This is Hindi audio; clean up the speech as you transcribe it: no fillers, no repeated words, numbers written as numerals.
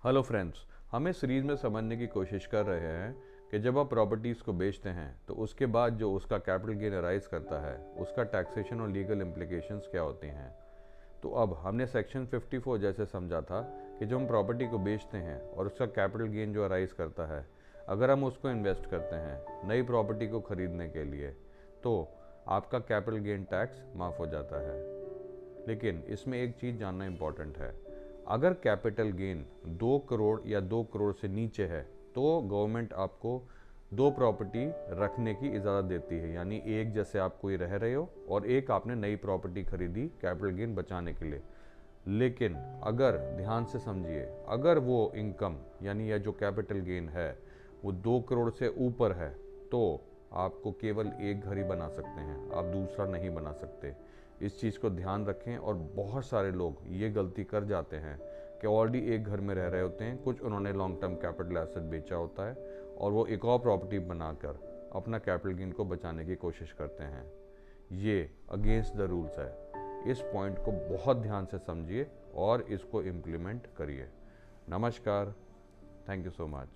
हेलो फ्रेंड्स, हम इस सीरीज़ में समझने की कोशिश कर रहे हैं कि जब आप प्रॉपर्टीज़ को बेचते हैं तो उसके बाद जो उसका कैपिटल गेन अराइज करता है उसका टैक्सेशन और लीगल इम्प्लिकेशंस क्या होती हैं। तो अब हमने सेक्शन 54 जैसे समझा था कि जो हम प्रॉपर्टी को बेचते हैं और उसका कैपिटल गेन जो अराइज करता है, अगर हम उसको इन्वेस्ट करते हैं नई प्रॉपर्टी को ख़रीदने के लिए, तो आपका कैपिटल गेन टैक्स माफ़ हो जाता है। लेकिन इसमें एक चीज़ जानना इम्पॉर्टेंट है। अगर कैपिटल गेन 2 करोड़ या 2 करोड़ से नीचे है तो गवर्नमेंट आपको दो प्रॉपर्टी रखने की इजाज़त देती है, यानी एक जैसे आप कोई रह रहे हो और एक आपने नई प्रॉपर्टी खरीदी कैपिटल गेन बचाने के लिए। लेकिन अगर ध्यान से समझिए, अगर वो इनकम यानी यह जो कैपिटल गेन है वो 2 करोड़ से ऊपर है तो आपको केवल एक घर ही बना सकते हैं, आप दूसरा नहीं बना सकते। इस चीज़ को ध्यान रखें। और बहुत सारे लोग ये गलती कर जाते हैं कि ऑलरेडी एक घर में रह रहे होते हैं, कुछ उन्होंने लॉन्ग टर्म कैपिटल एसेट बेचा होता है और वो एक और प्रॉपर्टी बनाकर अपना कैपिटल गेन को बचाने की कोशिश करते हैं। ये अगेंस्ट द रूल्स है। इस पॉइंट को बहुत ध्यान से समझिए और इसको इम्प्लीमेंट करिए। नमस्कार, थैंक यू सो मच।